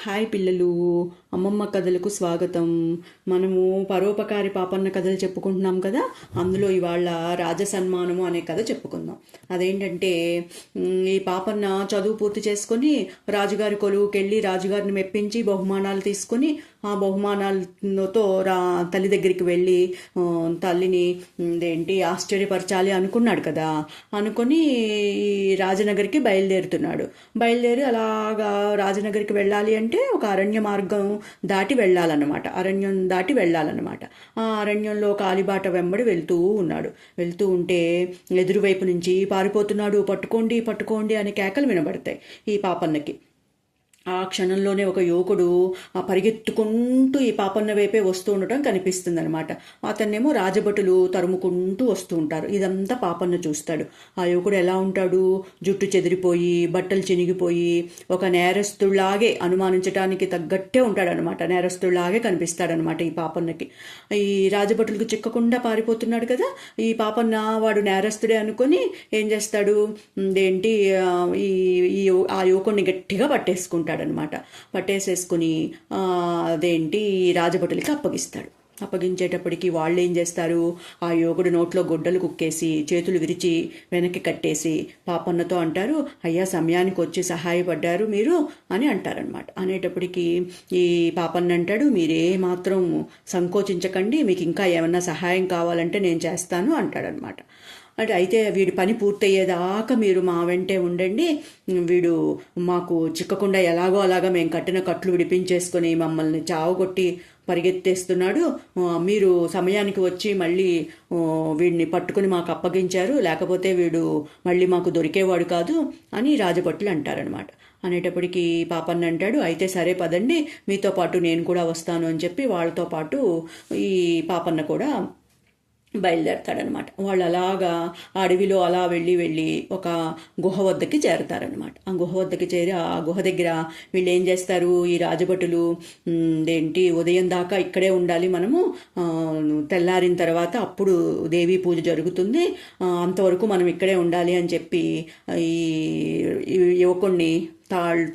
Hi పిల్లలు, అమ్మమ్మ కథలకు స్వాగతం. మనము పరోపకారి పాపన్న కథలు చెప్పుకుంటున్నాం కదా. అందులో ఇవాళ రాజసన్మానము అనే కథ చెప్పుకుందాం. అదేంటంటే, ఈ పాపన్న చదువు పూర్తి చేసుకొని రాజుగారి కొలువుకి వెళ్ళి రాజుగారిని మెప్పించి బహుమానాలు తీసుకొని ఆ బహుమానాలతో తల్లి దగ్గరికి వెళ్ళి తల్లిని ఆశ్చర్యపరచాలి అనుకున్నాడు కదా. అనుకొని ఈ రాజనగరికి బయలుదేరి అలాగా రాజనగరికి వెళ్ళాలి అంటే ఒక అరణ్య మార్గం దాటి వెళ్ళాలన్నమాట. ఆ అరణ్యంలో కాలిబాట వెంబడి వెళ్తూ ఉంటే ఎదురువైపు నుంచి పారిపోతున్నాడు. పట్టుకోండి పట్టుకోండి అనే కేకలు వినబడతాయి ఈ పాపన్నకి. ఆ క్షణంలోనే ఒక యువకుడు పరిగెత్తుకుంటూ ఈ పాపన్న వైపే వస్తూ ఉండటం కనిపిస్తుంది అనమాట. అతన్నేమో రాజభటులు తరుముకుంటూ వస్తూ ఉంటారు. ఇదంతా పాపన్న చూస్తాడు. ఆ యువకుడు ఎలా ఉంటాడు? జుట్టు చెదిరిపోయి, బట్టలు చినిగిపోయి, ఒక నేరస్తుళ్లాగే, అనుమానించడానికి తగ్గట్టే ఉంటాడనమాట. నేరస్తుళ్లాగే కనిపిస్తాడనమాట ఈ పాపన్నకి. ఈ రాజభటులకు చిక్కకుండా పారిపోతున్నాడు కదా ఈ పాపన్న. వాడు నేరస్తుడే అనుకొని ఏం చేస్తాడు, ఆ యువకుడిని గట్టిగా పట్టేసేసుకుని రాజభటులకి అప్పగించేటప్పటికి వాళ్ళు ఏం చేస్తారు, ఆ యువకుడు నోట్లో గొడ్డలు కుక్కేసి చేతులు విరిచి వెనక్కి కట్టేసి పాపన్నతో అంటారు, అయ్యా సమయానికి వచ్చి సహాయపడ్డారు మీరు అని అంటారనమాట. అనేటప్పటికీ ఈ పాపన్న అంటాడు, మీరే మాత్రం సంకోచించకండి, మీకు ఇంకా ఏమన్నా సహాయం కావాలంటే నేను చేస్తాను అంటాడనమాట. అయితే వీడి పని పూర్తయ్యేదాకా మీరు మా వెంటే ఉండండి, వీడు మాకు చిక్కకుండా ఎలాగో అలాగా మేము కట్టిన కట్లు విడిపించేసుకొని మమ్మల్ని చావగొట్టి పరిగెత్తేస్తున్నాడు, మీరు సమయానికి వచ్చి మళ్ళీ వీడిని పట్టుకుని మాకు అప్పగించారు, లేకపోతే వీడు మళ్ళీ మాకు దొరికేవాడు కాదు అని రాజభటులు అంటారనమాట. అనేటప్పటికీ పాపన్న అంటాడు, అయితే సరే పదండి, మీతో పాటు నేను కూడా వస్తాను అని చెప్పి వాళ్ళతో పాటు ఈ పాపన్న కూడా బయలుదేరతాడనమాట. వాళ్ళు అలాగా అడవిలో అలా వెళ్ళి ఒక గుహ వద్దకి చేరతారనమాట. ఆ గుహ వద్దకి చేరి ఆ గుహ దగ్గర వీళ్ళు ఏం చేస్తారు, ఈ రాజభటులు ఉదయం దాకా ఇక్కడే ఉండాలి, మనము తెల్లారిన తర్వాత అప్పుడు దేవీ పూజ జరుగుతుంది, అంతవరకు మనం ఇక్కడే ఉండాలి అని చెప్పి ఈ యువకుణ్ణి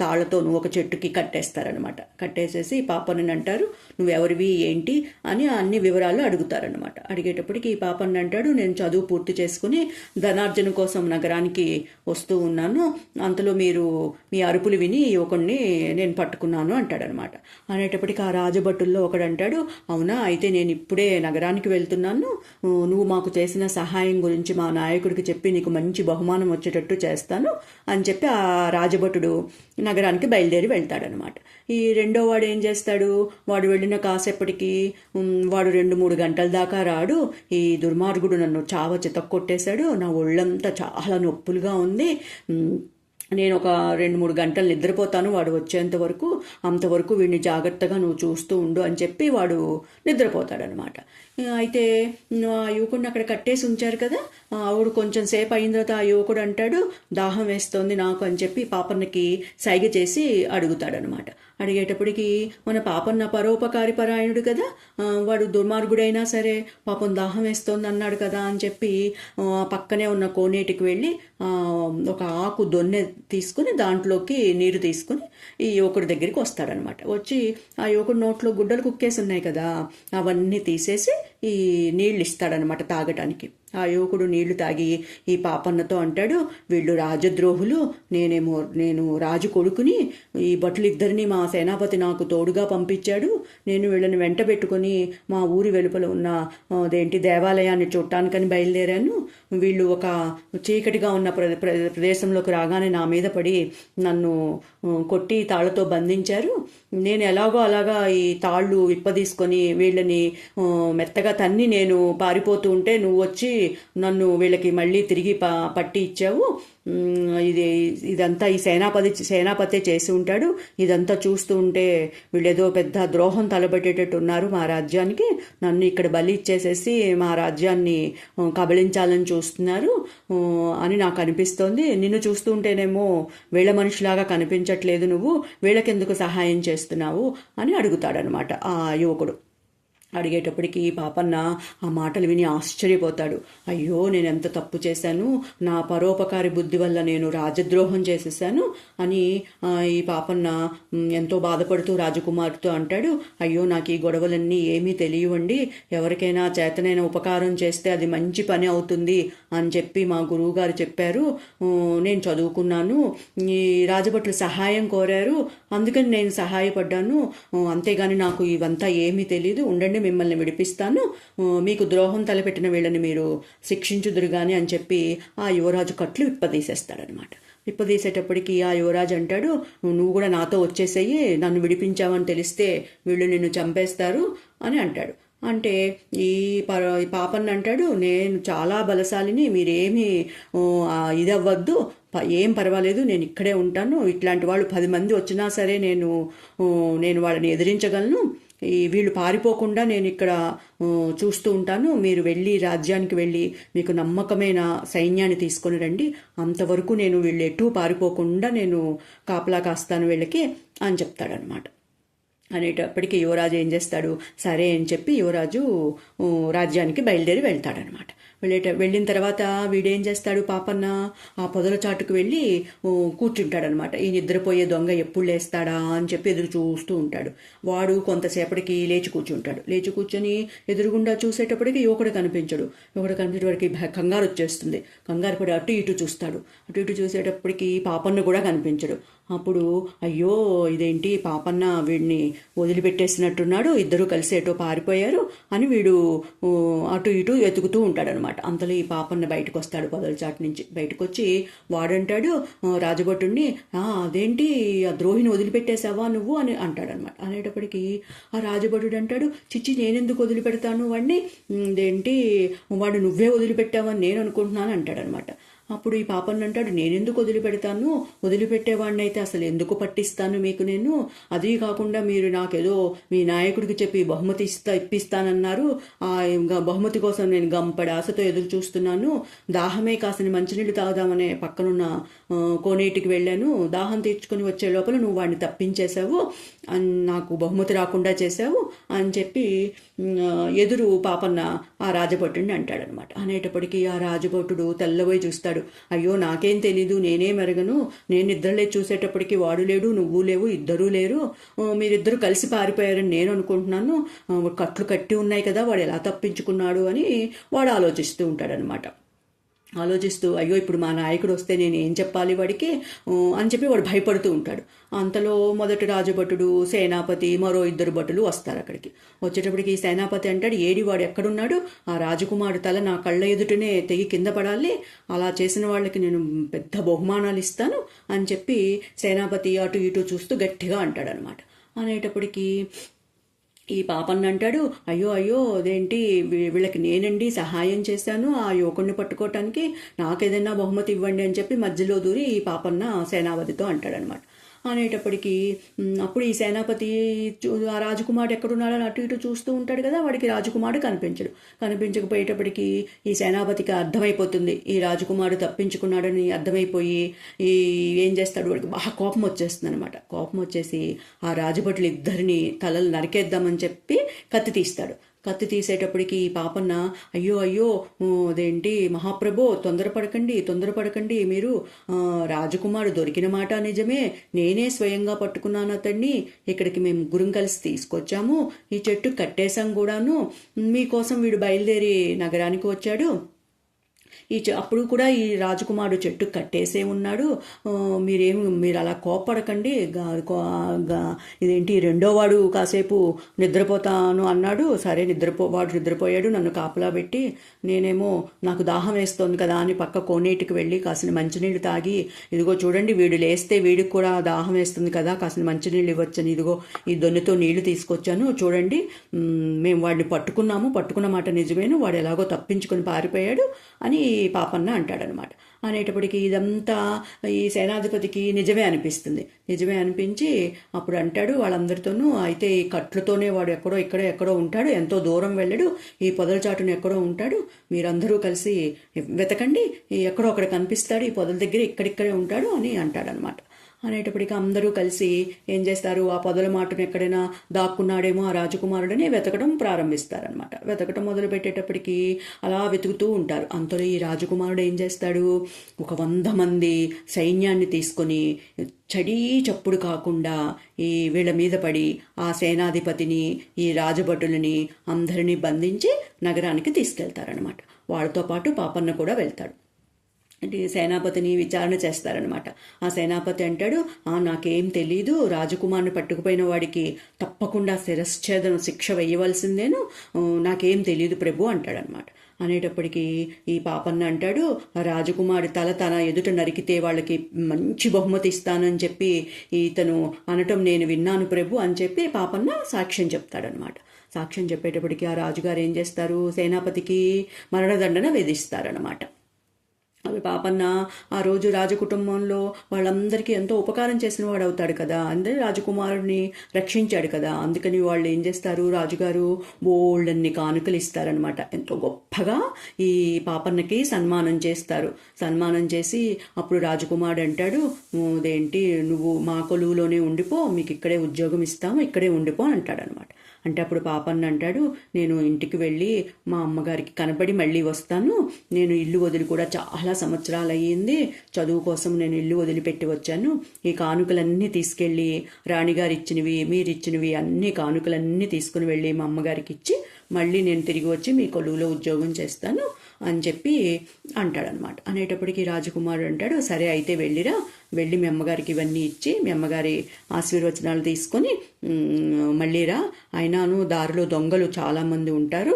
తాళ్లతో ఒక చెట్టుకి కట్టేస్తారనమాట. కట్టేసేసి పాపన్నని అంటారు, నువ్వెవరివి ఏంటి అని అన్ని వివరాలు అడుగుతారనమాట. అడిగేటప్పటికి ఈ పాపన్న అంటాడు, నేను చదువు పూర్తి చేసుకుని ధనార్జన కోసం నగరానికి వస్తూ ఉన్నాను, అంతలో మీరు మీ అరుపులు విని యువకుణ్ణి నేను పట్టుకున్నాను అంటాడనమాట. అనేటప్పటికి ఆ రాజభటుల్లో ఒకడంటాడు, అవునా, అయితే నేను ఇప్పుడే నగరానికి వెళ్తున్నాను, నువ్వు మాకు చేసిన సహాయం గురించి మా నాయకుడికి చెప్పి నీకు మంచి బహుమానం వచ్చేటట్టు చేస్తాను అని చెప్పి ఆ రాజభటుడు నగరానికి బయలుదేరి వెళ్తాడనమాట. ఈ రెండో వాడు ఏం చేస్తాడు, వాడు వెళ్ళిన కాసేపటికి వాడు 2-3 గంటల దాకా రాడు. ఈ దుర్మార్గుడు నన్ను చితక్కొట్టేశాడు, నా ఒళ్ళంతా చాలా నొప్పులుగా ఉంది, నేను ఒక 2-3 గంటలు నిద్రపోతాను వాడు వచ్చేంత వరకు, అంతవరకు వీడిని జాగ్రత్తగా నువ్వు చూస్తూ ఉండు అని చెప్పి వాడు నిద్రపోతాడనమాట. అయితే ఆ యువకుడిని అక్కడ కట్టేసి ఉంచారు కదా, ఆవిడ కొంచెం సేపు అయిన తర్వాత ఆ యువకుడు అంటాడు, దాహం వేస్తోంది నాకు అని చెప్పి పాపన్నకి సైగ చేసి అడుగుతాడనమాట. అడిగేటప్పటికి మన పాపన్న పరోపకారి పరాయణుడు కదా, వాడు దుర్మార్గుడైనా సరే పాపం దాహం వేస్తోంది అన్నాడు కదా అని చెప్పి పక్కనే ఉన్న కోనేటికి వెళ్ళి ఒక ఆకు దొన్నె తీసుకుని దాంట్లోకి నీరు తీసుకుని ఈ యువకుడి దగ్గరికి వస్తాడనమాట. వచ్చి ఆ యువకుడి నోట్లో గుడ్డలు కుక్కేసి ఉన్నాయి కదా, అవన్నీ తీసేసి ఈ నీళ్ళు ఇస్తాడనమాట తాగటానికి. ఆ యువకుడు నీళ్లు తాగి ఈ పాపన్నతో అంటాడు, వీళ్ళు రాజద్రోహులు, నేను రాజు కొడుకుని, ఈ భటులిద్దరిని మా సేనాపతి నాకు తోడుగా పంపించాడు, నేను వీళ్ళని వెంట పెట్టుకుని మా ఊరి వెలుపల ఉన్న దేవాలయాన్ని చూడటానికని బయలుదేరాను, వీళ్ళు ఒక చీకటిగా ఉన్న ప్రదేశంలోకి రాగానే నా మీద పడి నన్ను కొట్టి తాళ్లతో బంధించారు, నేను ఎలాగో అలాగా ఈ తాళ్ళు విప్పదీసుకొని వీళ్ళని మెత్తగా తన్ని నేను పారిపోతూ ఉంటే నువ్వు వచ్చి నన్ను వీళ్ళకి మళ్ళీ తిరిగి పట్టి ఇచ్చావు, ఇదంతా ఈ సేనాపతి చేసి ఉంటాడు, ఇదంతా చూస్తూ ఉంటే వీళ్ళేదో పెద్ద ద్రోహం తలబెట్టేటట్టు ఉన్నారు మా రాజ్యానికి, నన్ను ఇక్కడ బలి ఇచ్చేసేసి మా రాజ్యాన్ని కబళించాలని చూస్తున్నారు అని నాకు అనిపిస్తోంది, నిన్ను చూస్తూ ఉంటేనేమో వీళ్ళ మనిషిలాగా కనిపించట్లేదు, నువ్వు వీళ్ళకెందుకు సహాయం చేస్తున్నావు అని అడుగుతాడనమాట ఆ యువకుడు. అడిగేటప్పటికి పాపన్న ఆ మాటలు విని ఆశ్చర్యపోతాడు. అయ్యో, నేను ఎంత తప్పు చేశాను, నా పరోపకారి బుద్ధి వల్ల నేను రాజద్రోహం చేసేసాను అని ఈ పాపన్న ఎంతో బాధపడుతూ రాజకుమార్తో అంటాడు. అయ్యో, నాకు ఈ గొడవలన్నీ ఏమీ తెలియవండి, ఎవరికైనా చేతనైన ఉపకారం చేస్తే అది మంచి పని అవుతుంది అని చెప్పి మా గురువుగారు చెప్పారు. నేను చదువుకున్నాను, ఈ రాజభట్లు సహాయం కోరారు, అందుకని నేను సహాయపడ్డాను, అంతేగాని నాకు ఇవంతా ఏమీ తెలియదు, ఉండండి మిమ్మల్ని విడిపిస్తాను, మీకు ద్రోహం తలపెట్టిన వీళ్ళని మీరు శిక్షించుదురు గాని అని చెప్పి ఆ యువరాజు కట్లు విప్పదీసేస్తాడనమాట. విప్పదీసేటప్పటికి ఆ యువరాజు అంటాడు, నువ్వు కూడా నాతో వచ్చేసేయి, నన్ను విడిపించావని తెలిస్తే వీళ్ళు నిన్ను చంపేస్తారు అని అంటాడు. అంటే ఈ పాపన్న అంటాడు, నేను చాలా బలశాలిని, మీరేమీ ఇది అవ్వద్దు, ఏం పర్వాలేదు, నేను ఇక్కడే ఉంటాను, ఇట్లాంటి వాళ్ళు 10 మంది వచ్చినా సరే నేను వాళ్ళని ఎదిరించగలను, వీళ్ళు పారిపోకుండా నేను ఇక్కడ చూస్తూ ఉంటాను, మీరు వెళ్ళి రాజ్యానికి వెళ్ళి మీకు నమ్మకమైన సైన్యాన్ని తీసుకొని రండి, అంతవరకు నేను వీళ్ళు ఎటూ పారిపోకుండా నేను కాపలా కాస్తాను వీళ్ళకి అని చెప్తాడనమాట. అనేటప్పటికీ యువరాజు ఏం చేస్తాడు, సరే అని చెప్పి యువరాజు రాజ్యానికి బయలుదేరి వెళ్తాడనమాట. వెళ్ళిన తర్వాత వీడేం చేస్తాడు, పాపన్న ఆ పొదల చాటుకు వెళ్ళి కూర్చుంటాడనమాట. ఈ నిద్రపోయే దొంగ ఎప్పుడు లేస్తాడా అని చెప్పి ఎదురు చూస్తూ ఉంటాడు. వాడు కొంతసేపటికి లేచి కూర్చుంటాడు. లేచి కూర్చొని ఎదురుగుండా చూసేటప్పటికి యువకుడు కనిపించడు. యువకుడు కనిపించేవాడికి కంగారు వచ్చేస్తుంది. కంగారు పడి అటు ఇటు చూస్తాడు. అటు ఇటు చూసేటప్పటికి పాపన్న కూడా కనిపించడు. అప్పుడు అయ్యో, ఇదేంటి పాపన్న వీడిని వదిలిపెట్టేసినట్టున్నాడు, ఇద్దరూ కలిసి ఎటో పారిపోయారు అని వీడు అటు ఇటు వెతుకుతూ ఉంటాడనమాట. అంతలో ఈ పాపన్న బయటకు వస్తాడు. పొదల చాటు నుంచి బయటకు వచ్చి వాడంటాడు రాజభటుడిని, అదేంటి ఆ ద్రోహిని వదిలిపెట్టేశావా నువ్వు అని అంటాడనమాట. అనేటప్పటికీ ఆ రాజభటుడు అంటాడు, చిచ్చి, నేనెందుకు వదిలిపెడతాను వాడిని, ఇదేంటి వాడు నువ్వే వదిలిపెట్టావని నేను అనుకుంటున్నాను అంటాడనమాట. అప్పుడు ఈ పాపన్న అంటాడు, నేనెందుకు వదిలిపెడతాను, వదిలిపెట్టేవాడిని అయితే అసలు ఎందుకు పట్టిస్తాను మీకు నేను, అది కాకుండా మీరు నాకేదో మీ నాయకుడికి చెప్పి బహుమతి ఇప్పిస్తానన్నారు, ఆ బహుమతి కోసం నేను గంపడి ఆశతో ఎదురు చూస్తున్నాను, దాహమే కాసిన మంచినీళ్ళు తాగుదామనే పక్కనున్న కోనేటికి వెళ్ళాను, దాహం తీర్చుకొని వచ్చే లోపల నువ్వు వాడిని తప్పించేశావు, నాకు బహుమతి రాకుండా చేశావు అని చెప్పి ఎదురు పాపన్న ఆ రాజభటుడిని అంటాడనమాట. అనేటప్పటికీ ఆ రాజభటుడు తెల్లబోయి చూస్తాడు. అయ్యో, నాకేం తెలీదు, నేనే మెరగను, నేను నిద్రలే చూసేటప్పటికి వాడు లేడు, నువ్వు లేవు, ఇద్దరూ లేరు, మీరిద్దరూ కలిసి పారిపోయారని నేను అనుకుంటున్నాను, కట్లు కట్టి ఉన్నాయి కదా, వాడు ఎలా తప్పించుకున్నాడు అని వాడు ఆలోచిస్తూ ఉంటాడనమాట. ఆలోచిస్తూ అయ్యో, ఇప్పుడు మా నాయకుడు వస్తే నేను ఏం చెప్పాలి వాడికి అని చెప్పి వాడు భయపడుతూ ఉంటాడు. అంతలో మొదటి రాజభటుడు, సేనాపతి, మరో 2 భటులు వస్తారు అక్కడికి. వచ్చేటప్పటికి ఈ సేనాపతి అంటాడు, ఏడి వాడు ఎక్కడున్నాడు, ఆ రాజకుమారుడు తల నా కళ్ళ ఎదుటనే తెగి కింద పడాలి, అలా చేసిన వాళ్ళకి నేను పెద్ద బహుమానాలు ఇస్తాను అని చెప్పి సేనాపతి అటు ఇటు చూస్తూ గట్టిగా అంటాడనమాట. అనేటప్పటికీ ఈ పాపన్న అంటాడు, అయ్యో అయ్యో, అదేంటి వీళ్ళకి నేనండి సహాయం చేశాను ఆ యువకుడిని పట్టుకోవటానికి, నాకేదైనా బహుమతి ఇవ్వండి అని చెప్పి మధ్యలో దూరి ఈ పాపన్న సేనాపతితో అంటాడనమాట. అనేటప్పటికీ అప్పుడు ఈ సేనాపతి ఆ రాజకుమారుడు ఎక్కడున్నాడని అటు ఇటు చూస్తూ ఉంటాడు కదా, వాడికి రాజకుమారుడు కనిపించకపోయేటప్పటికీ ఈ సేనాపతికి అర్థమైపోతుంది ఈ రాజకుమారుడు తప్పించుకున్నాడని అర్థమైపోయి ఏం చేస్తాడు, వాడికి బాగా కోపం వచ్చేస్తుంది అనమాట. కోపం వచ్చేసి ఆ రాజభటులు ఇద్దరిని తలలు నరికేద్దామని చెప్పి కత్తి తీస్తాడు. కత్తి తీసేటప్పటికి ఈ పాపన్న అయ్యో అయ్యో, అదేంటి మహాప్రభో, తొందరపడకండి, మీరు రాజకుమారుడు దొరికిన మాట నిజమే, నేనే స్వయంగా పట్టుకున్నాను అతన్ని, ఇక్కడికి మేము ముగ్గురం కలిసి తీసుకొచ్చాము, ఈ చెట్టు కట్టేశాం కూడాను, మీకోసం వీడు బయలుదేరి నగరానికి వచ్చాడు, అప్పుడు కూడా ఈ రాజకుమారుడు చెట్టు కట్టేసే ఉన్నాడు, మీరు అలా కోప్పడకండి, ఇదేంటి రెండో వాడు కాసేపు నిద్రపోతాను అన్నాడు, సరే వాడు నిద్రపోయాడు, నన్ను కాపలా పెట్టి నేనేమో నాకు దాహం వేస్తోంది కదా అని పక్క కోనేటికి వెళ్ళి కాసిన మంచినీళ్ళు తాగి, ఇదిగో చూడండి వీడు లేస్తే వీడికి కూడా దాహం వేస్తుంది కదా, కాసిన మంచినీళ్ళు ఇవ్వచ్చని ఇదిగో ఈ దొన్నెతో నీళ్లు తీసుకొచ్చాను, చూడండి మేము వాడిని పట్టుకున్న మాట నిజమేను, వాడు ఎలాగో తప్పించుకొని పారిపోయాడు అని పాపన్న అంటాడనమాట. అనేటప్పటికీ ఇదంతా ఈ సేనాధిపతికి నిజమే అనిపించి అప్పుడు అంటాడు వాళ్ళందరితోనూ, అయితే ఈ కట్లతోనే వాడు ఎక్కడో ఉంటాడు, ఎంతో దూరం వెళ్ళడు, ఈ పొదల చాటును ఎక్కడో ఉంటాడు, మీరందరూ కలిసి వెతకండి, ఎక్కడో అక్కడ కనిపిస్తాడు, ఈ పొదల దగ్గర ఇక్కడిక్కడే ఉంటాడు అని అంటాడనమాట. అనేటప్పటికి అందరూ కలిసి ఏం చేస్తారు, ఆ పొదల మాటను ఎక్కడైనా దాక్కున్నాడేమో ఆ రాజకుమారుడని వెతకడం ప్రారంభిస్తారనమాట. వెతకడం మొదలు పెట్టేటప్పటికి అలా వెతుకుతూ ఉంటారు. అంతలో ఈ రాజకుమారుడు ఏం చేస్తాడు, ఒక 100 మంది సైన్యాన్ని తీసుకొని చడీ చప్పుడు కాకుండా ఈ వీళ్ళ మీద పడి ఆ సేనాధిపతిని, ఈ రాజభటులని అందరినీ బంధించి నగరానికి తీసుకెళ్తారనమాట. వాళ్ళతో పాటు పాపన్న కూడా వెళ్తాడు. అంటే సేనాపతిని విచారణ చేస్తారనమాట. ఆ సేనాపతి అంటాడు, నాకేం తెలీదు, రాజకుమార్ని పట్టుకుపోయిన వాడికి తప్పకుండా శిరశ్ఛేదన శిక్ష వేయవలసిందేను, నాకేం తెలీదు ప్రభు అంటాడనమాట. అనేటప్పటికీ ఈ పాపన్న అంటాడు, రాజకుమారి తన ఎదుట నరికితే వాళ్ళకి మంచి బహుమతి ఇస్తానని చెప్పి ఇతను అనటం నేను విన్నాను ప్రభు అని చెప్పి పాపన్న సాక్ష్యం చెప్తాడనమాట. సాక్ష్యం చెప్పేటప్పటికి ఆ రాజుగారు ఏం చేస్తారు, సేనాపతికి మరణదండన విధిస్తారనమాట. అవి పాపన్న ఆ రోజు రాజకుటుంబంలో వాళ్ళందరికీ ఎంతో ఉపకారం చేసిన వాడు అవుతాడు కదా, అందరి రాజకుమారుడిని రక్షించాడు కదా, అందుకని వాళ్ళు ఏం చేస్తారు, రాజుగారు బోల్డన్ని కానుకలు ఇస్తారనమాట. ఎంతో గొప్పగా ఈ పాపన్నకి సన్మానం చేస్తారు. సన్మానం చేసి అప్పుడు రాజకుమారుడు అంటాడు, అదేంటి నువ్వు మా కొలువులోనే ఉండిపో, మీకు ఇక్కడే ఉద్యోగం ఇస్తాము, ఇక్కడే ఉండిపో అని అంటాడనమాట. అంటే అప్పుడు పాపన్న అంటాడు, నేను ఇంటికి వెళ్ళి మా అమ్మగారికి కనపడి మళ్ళీ వస్తాను, నేను ఇల్లు వదిలి కూడా చాలా సంవత్సరాలు అయ్యింది, చదువు కోసం నేను ఇల్లు వదిలిపెట్టి వచ్చాను, ఈ కానుకలన్నీ తీసుకెళ్ళి రాణిగారు ఇచ్చినవి మీరిచ్చినవి అన్ని కానుకలన్నీ తీసుకుని వెళ్ళి మా అమ్మగారికి ఇచ్చి మళ్ళీ నేను తిరిగి వచ్చి మీ కొలువులో ఉద్యోగం చేస్తాను అని చెప్పి అంటాడనమాట. అనేటప్పటికీ రాజకుమారుడు అంటాడు, సరే అయితే వెళ్ళిరా, వెళ్ళి మీ అమ్మగారికి ఇవన్నీ ఇచ్చి మీ అమ్మగారి ఆశీర్వచనాలు తీసుకొని మళ్ళీరా, అయినాను దారిలో దొంగలు చాలామంది ఉంటారు,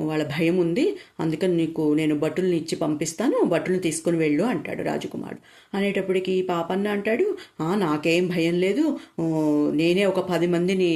వాళ్ళ భయం ఉంది, అందుకని నీకు నేను భటుల్ని ఇచ్చి పంపిస్తాను, భటుల్ని తీసుకుని వెళ్ళు అంటాడు రాజకుమారుడు. అనేటప్పటికి పాపన్న అంటాడు, నాకేం భయం లేదు, నేనే ఒక 10 మందిని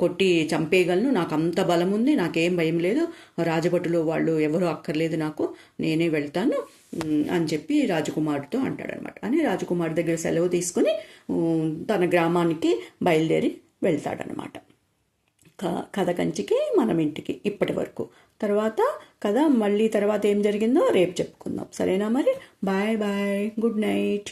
కొట్టి చంపేయగలను, నాకు అంత బలం ఉంది, నాకేం భయం లేదు, రాజభటులు వాళ్ళు ఎవరూ అక్కర్లేదు నాకు, నేనే వెళ్తాను అని చెప్పి రాజకుమారుడితో అంటాడనమాట. అని రాజకుమారుడి దగ్గర సెలవు తీసుకుని తన గ్రామానికి బయలుదేరి వెళ్తాడనమాట. కథ కంచికి మనం ఇంటికి ఇప్పటి వరకు. తర్వాత కథ మళ్ళీ తర్వాత ఏం జరిగిందో రేపు చెప్పుకుందాం. సరేనా మరి? Bye bye, good night.